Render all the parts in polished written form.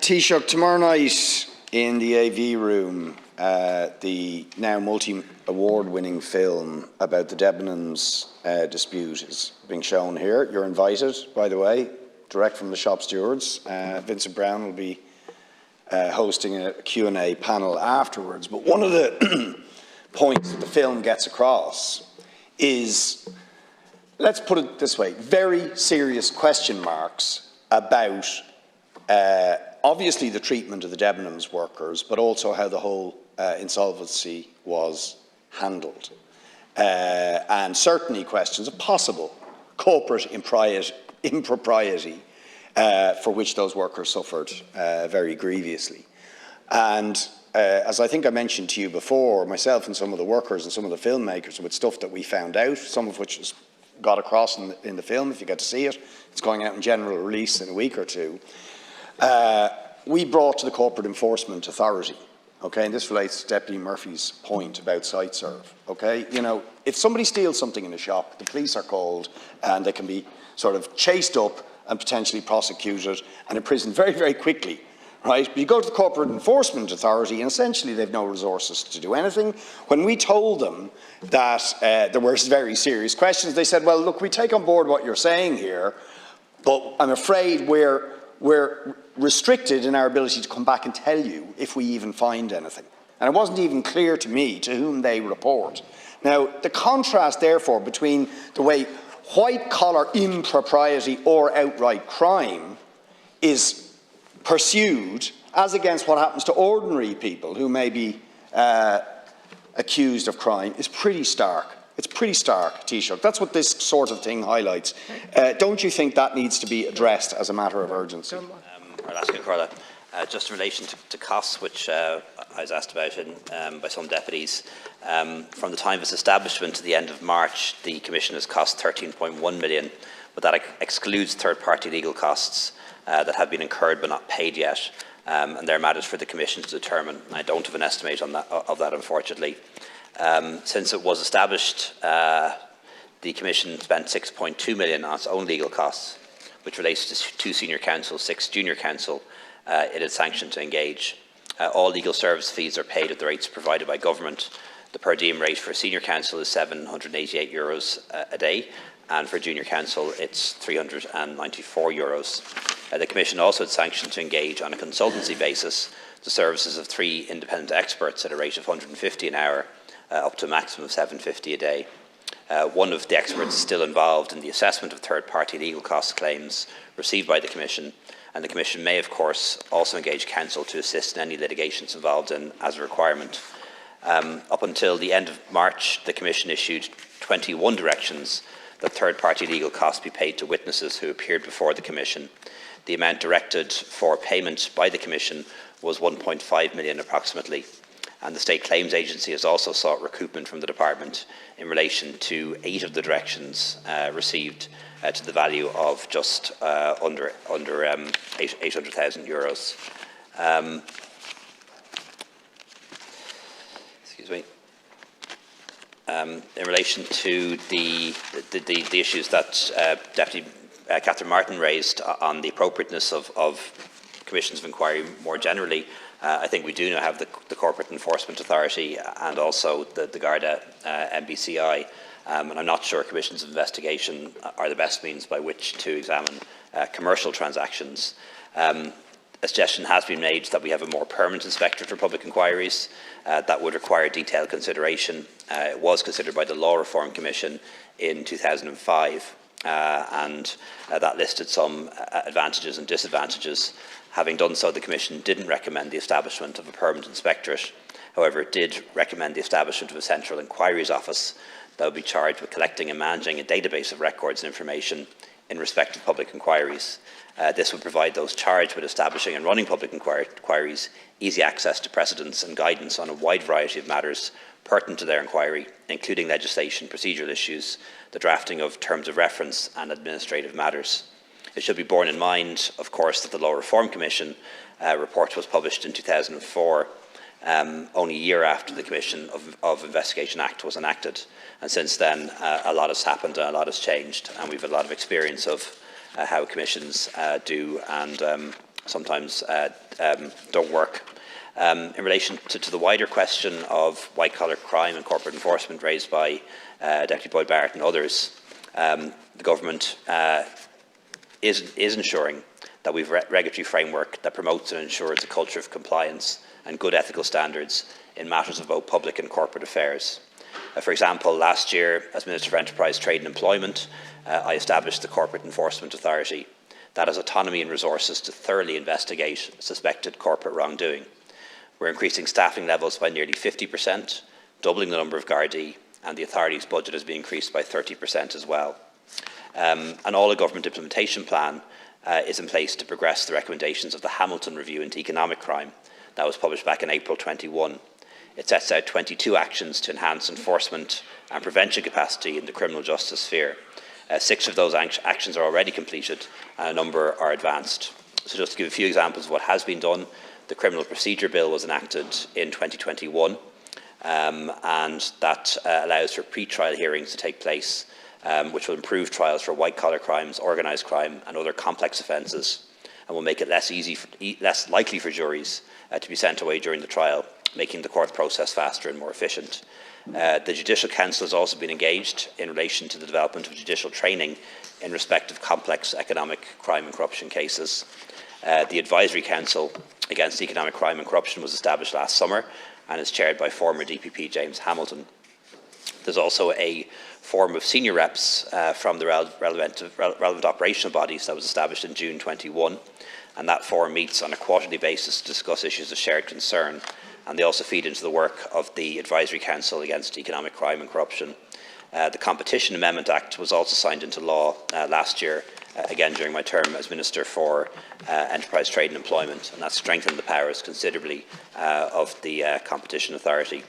Taoiseach, tomorrow night in the AV room, the now multi-award-winning film about the Debenhams dispute is being shown here. You're invited, by the way, direct from the shop stewards. Vincent Brown will be hosting a Q&A panel afterwards. But one of the points that the film gets across is, let's put it this way, very serious question marks about obviously the treatment of the Debenhams workers, but also how the whole insolvency was handled. And certainly questions of possible corporate impropriety for which those workers suffered very grievously. And as I think I mentioned to you before, myself and some of the workers and some of the filmmakers, with stuff that we found out, some of which has got across in the film, if you get to see it, it's going out in general release in a week or two. We brought to the Corporate Enforcement Authority, okay, and this relates to Deputy Murphy's point about site serve, okay? You know, if somebody steals something in a shop, the police are called and they can be sort of chased up and potentially prosecuted and imprisoned very, very quickly, right? But you go to the Corporate Enforcement Authority and essentially they've no resources to do anything. When we told them that there were very serious questions, they said, well, look, we take on board what you're saying here, but I'm afraid we're restricted in our ability to come back and tell you if we even find anything. And it wasn't even clear to me to whom they report. Now, the contrast, therefore, between the way white-collar impropriety or outright crime is pursued as against what happens to ordinary people who may be accused of crime is pretty stark. It's pretty stark, Taoiseach. That's what this sort of thing highlights. Don't you think that needs to be addressed as a matter of urgency? I'll ask you, Carla. Just in relation to costs, which I was asked about by some deputies, from the time of its establishment to the end of March, the Commission has cost £13.1 million, but that excludes third-party legal costs that have been incurred but not paid yet, and they're matters for the Commission to determine. I don't have an estimate on that, unfortunately. Since it was established, the Commission spent £6.2 million on its own legal costs, which relates to 2 senior counsel, 6 junior counsel. It is sanctioned to engage. All legal service fees are paid at the rates provided by government. The per diem rate for senior counsel is €788 a day, and for junior counsel it's €394. The Commission also is sanctioned to engage on a consultancy basis the services of 3 independent experts at a rate of £150 an hour, up to a maximum of £750 a day. One of the experts is still involved in the assessment of third-party legal cost claims received by the Commission, and the Commission may, of course, also engage counsel to assist in any litigations involved in as a requirement. Up until the end of March, the Commission issued 21 directions that third-party legal costs be paid to witnesses who appeared before the Commission. The amount directed for payment by the Commission was £1.5 million approximately. And the State Claims Agency has also sought recoupment from the Department in relation to 8 of the directions received to the value of just under €800,000. Excuse me. In relation to the issues that Deputy Catherine Martin raised on the appropriateness of commissions of inquiry more generally, I think we do now have the Corporate Enforcement Authority and also the Garda MBCI, and I'm not sure commissions of investigation are the best means by which to examine commercial transactions. A suggestion has been made that we have a more permanent inspector for public inquiries. That would require detailed consideration. It was considered by the Law Reform Commission in 2005, and that listed some advantages and disadvantages. Having done so, the Commission didn't recommend the establishment of a permanent inspectorate. However, it did recommend the establishment of a Central Inquiries Office that would be charged with collecting and managing a database of records and information in respect of public inquiries. This would provide those charged with establishing and running public inquiries easy access to precedents and guidance on a wide variety of matters pertinent to their inquiry, including legislation, procedural issues, the drafting of terms of reference and administrative matters. It should be borne in mind, of course, that the Law Reform Commission report was published in 2004, only a year after the Commission of Investigation Act was enacted. And since then, a lot has happened and a lot has changed, and we've a lot of experience of how commissions do and sometimes don't work. In relation to the wider question of white-collar crime and corporate enforcement raised by Deputy Boyd Barrett and others, the government is ensuring that we have a regulatory framework that promotes and ensures a culture of compliance and good ethical standards in matters of both public and corporate affairs. For example, last year, as Minister for Enterprise, Trade and Employment, I established the Corporate Enforcement Authority that has autonomy and resources to thoroughly investigate suspected corporate wrongdoing. We're increasing staffing levels by nearly 50%, doubling the number of Gardaí, and the authority's budget has been increased by 30% as well. An all-of-government implementation plan is in place to progress the recommendations of the Hamilton Review into Economic Crime that was published back in April 21. It sets out 22 actions to enhance enforcement and prevention capacity in the criminal justice sphere. 6 of those actions are already completed and a number are advanced. So just to give a few examples of what has been done, the Criminal Procedure Bill was enacted in 2021 and that allows for pre-trial hearings to take place, which will improve trials for white-collar crimes, organised crime and other complex offences, and will make it less likely for juries to be sent away during the trial, making the court process faster and more efficient. The Judicial Council has also been engaged in relation to the development of judicial training in respect of complex economic crime and corruption cases. The Advisory Council against Economic Crime and Corruption was established last summer and is chaired by former DPP James Hamilton. There's also a forum of senior reps from the relevant operational bodies that was established in June 21, and that forum meets on a quarterly basis to discuss issues of shared concern, and they also feed into the work of the Advisory Council against Economic Crime and Corruption. The Competition Amendment Act was also signed into law last year, again during my term as Minister for Enterprise, Trade and Employment, and that strengthened the powers considerably of the Competition Authority.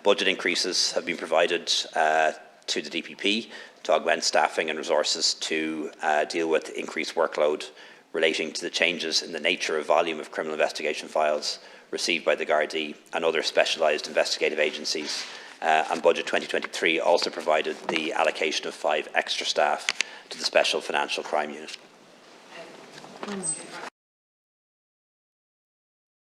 Budget increases have been provided to the DPP to augment staffing and resources to deal with increased workload relating to the changes in the nature of volume of criminal investigation files received by the Gardaí and other specialised investigative agencies. And Budget 2023 also provided the allocation of 5 extra staff to the Special Financial Crime Unit.